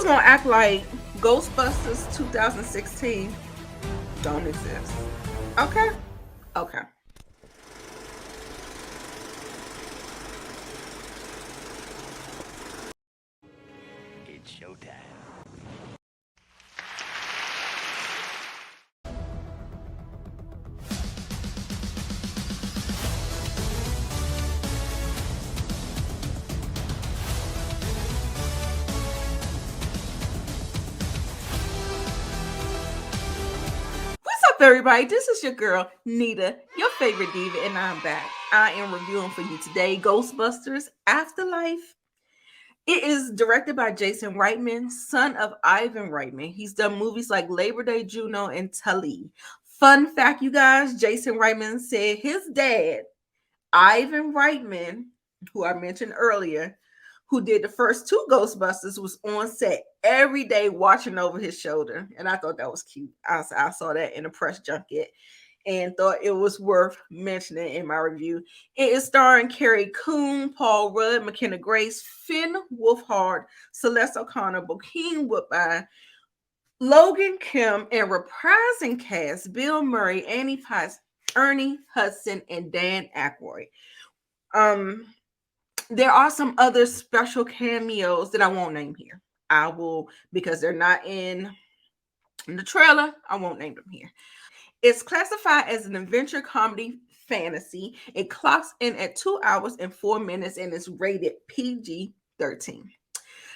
just gonna act like Ghostbusters 2016 don't exist. Okay? Okay. It's showtime. What's up, everybody? This is your girl, Nita, your favorite diva, and I'm back. I am reviewing for you today Ghostbusters Afterlife. It is directed by Jason Reitman, son of Ivan Reitman. He's done movies like Labor Day, Juno, and Tully. Fun fact, you guys, Jason Reitman said his dad, Ivan Reitman, who I mentioned earlier, who did the first two Ghostbusters, was on set every day watching over his shoulder. And I thought that was cute. I saw that in a press junket and thought it was worth mentioning in my review. It is starring Carrie Coon, Paul Rudd, McKenna Grace, Finn Wolfhard, Celeste O'Connor, Bokeem Woodbine, Logan Kim, and reprising cast Bill Murray, Annie Potts, Ernie Hudson, and Dan Aykroyd. Um, there are some other special cameos that I won't name here. I will, because they're not in the trailer, I won't name them here. It's classified as an adventure comedy fantasy. It clocks in at 2 hours and 4 minutes and is rated PG 13.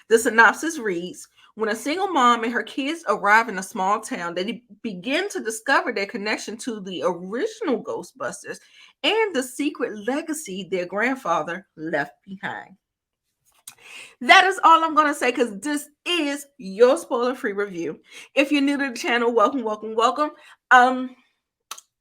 The synopsis reads: when a single mom and her kids arrive in a small town, they begin to discover their connection to the original Ghostbusters and the secret legacy their grandfather left behind. That is all I'm going to say because this is your spoiler free review. If you're new to the channel, welcome, welcome, welcome.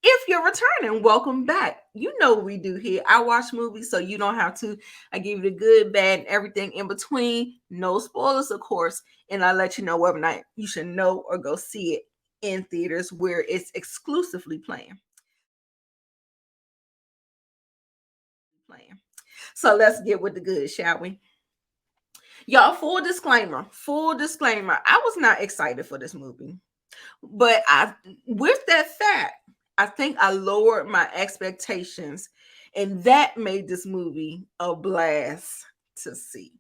If you're returning, welcome back. You know what we do here. I watch movies so you don't have to. I give you the good, bad, and everything in between. No spoilers, of course. And I let you know whether or not you should know or go see it in theaters where it's exclusively playing. So let's get with the good, shall we? Y'all, full disclaimer. I was not excited for this movie. But with that fact, I think I lowered my expectations, and that made this movie a blast to see.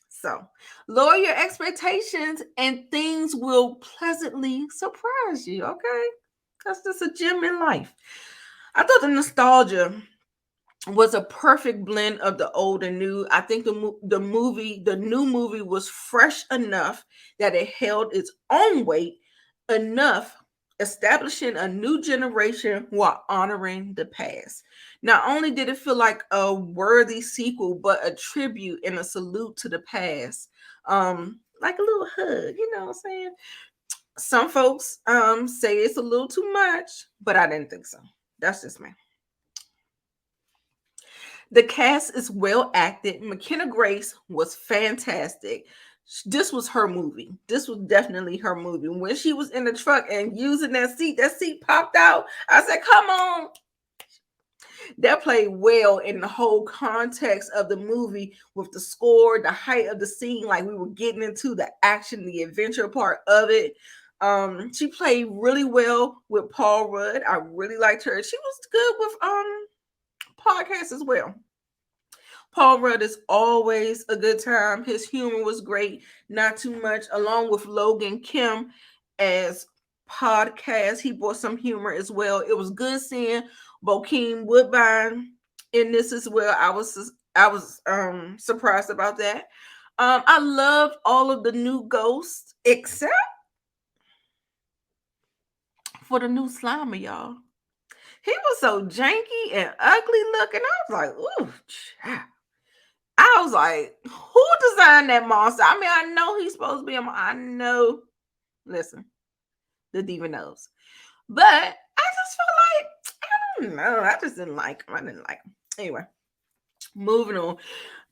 So, lower your expectations, and things will pleasantly surprise you. Okay, that's just a gem in life. I thought the nostalgia was a perfect blend of the old and new. I think the new movie was fresh enough that it held its own weight enough, establishing a new generation while honoring the past. Not only did it feel like a worthy sequel, but a tribute and a salute to the past. Like a little hug, you know what I'm saying? Some folks say it's a little too much, but I didn't think so. That's just me. The cast is well acted. McKenna Grace was fantastic. This was her movie. This was definitely her movie. When she was in the truck and using that seat popped out. I said, "Come on." That played well in the whole context of the movie with the score, the height of the scene, like we were getting into the action, the adventure part of it. She played really well with Paul Rudd. I really liked her. She was good with podcasts as well. Paul Rudd is always a good time. His humor was great, not too much, along with Logan Kim as podcast. He brought some humor as well. It was good seeing Bokeem Woodbine in this as well. I was surprised about that. I loved all of the new ghosts except for the new Slimer, y'all. He was so janky and ugly looking. I was like, ooh, child. I was like, who designed that monster? I mean, I know he's supposed to be I know. Listen, the diva knows. But I just felt like, I don't know. I just didn't like him. I didn't like him. Anyway, moving on.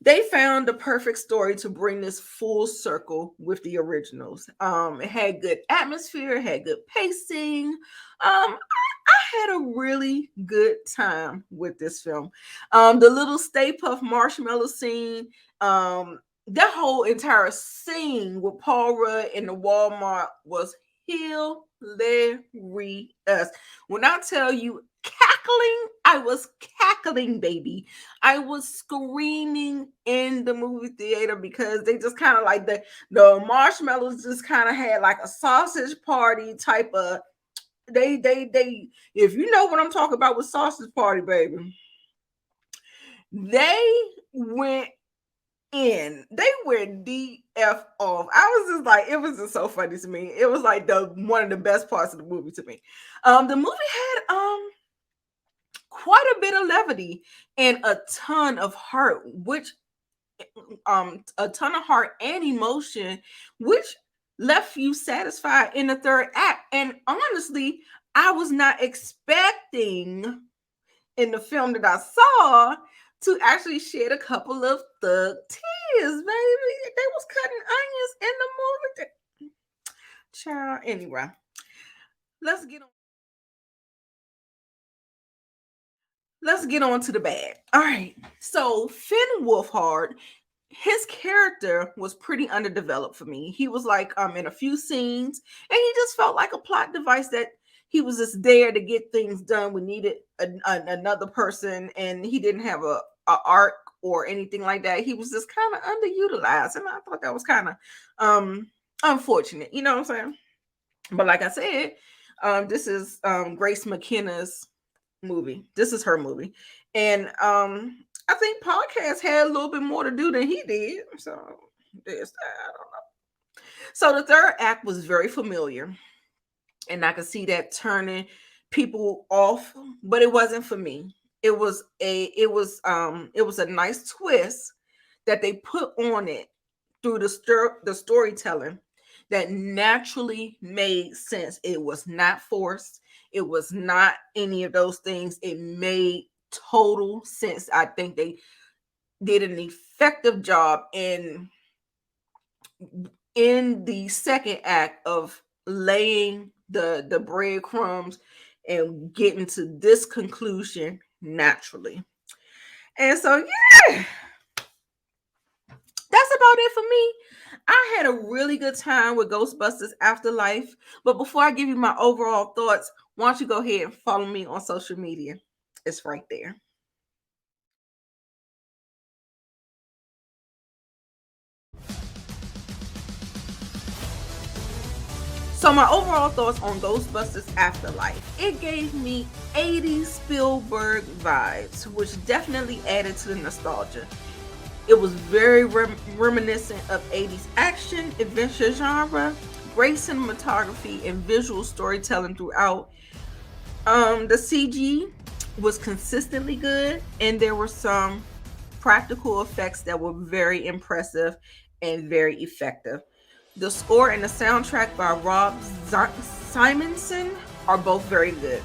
They found the perfect story to bring this full circle with the originals. It had good atmosphere, it had good pacing. I had a really good time with this film. The little Stay Puft marshmallow scene, that whole entire scene with Paul Rudd in the Walmart was hilarious. When I tell you cackling, I was cackling, baby. I was screaming in the movie theater because they just kind of like the marshmallows just kind of had like a sausage party type of they if you know what I'm talking about with sausage party, baby. They went they went DF off. I was just like, it was just so funny to me. It was like the one of the best parts of the movie to me. The movie had quite a bit of levity and a ton of heart, which a ton of heart and emotion, which left you satisfied in the third act. And honestly, I was not expecting in the film that I saw to actually shed a couple of thug tears, baby. They was cutting onions in the movie. Child, anyway, let's get on. Let's get on to the bad. All right. So Finn Wolfhard, his character was pretty underdeveloped for me. He was like in a few scenes, and he just felt like a plot device that he was just there to get things done. We needed another person, and he didn't have a arc or anything like that. He was just kind of underutilized, and I thought that was kind of unfortunate. You know what I'm saying? But like I said, this is Grace McKenna's movie. This is her movie, and I think podcast had a little bit more to do than he did. So there's that. I don't know. So the third act was very familiar, and I could see that turning people off, but it wasn't for me. It was a nice twist that they put on it through the storytelling that naturally made sense. It was not forced. It was not any of those things. It made total sense. I think they did an effective job in the second act of laying the breadcrumbs and getting to this conclusion naturally. And so yeah, that's about it for me. I had a really good time with Ghostbusters Afterlife. But before I give you my overall thoughts, why don't you go ahead and follow me on social media? It's right there. So my overall thoughts on Ghostbusters Afterlife. It gave me 80s Spielberg vibes, which definitely added to the nostalgia. It was very reminiscent of 80s action, adventure genre, great cinematography, and visual storytelling throughout. The CG was consistently good, and there were some practical effects that were very impressive and very effective. The score and the soundtrack by Rob Simonson are both very good.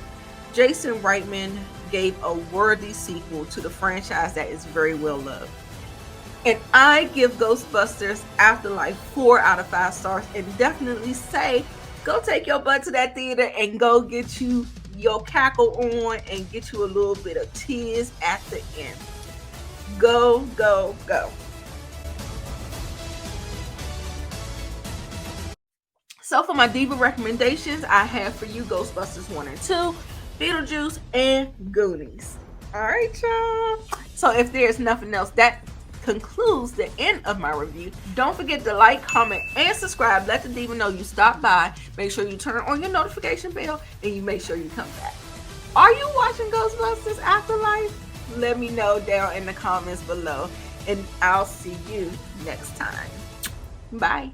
Jason Reitman gave a worthy sequel to the franchise that is very well loved. And I give Ghostbusters Afterlife 4 out of 5 stars and definitely say go take your butt to that theater and go get you your cackle on and get you a little bit of tears at the end. Go, go, go. So for my diva recommendations, I have for you Ghostbusters 1 and 2, Beetlejuice, and Goonies. All right, y'all. So if there's nothing else, that concludes the end of my review. Don't forget to like, comment, and subscribe. Let the diva know you stopped by. Make sure you turn on your notification bell and you make sure you come back. Are you watching Ghostbusters Afterlife? Let me know down in the comments below, and I'll see you next time. Bye.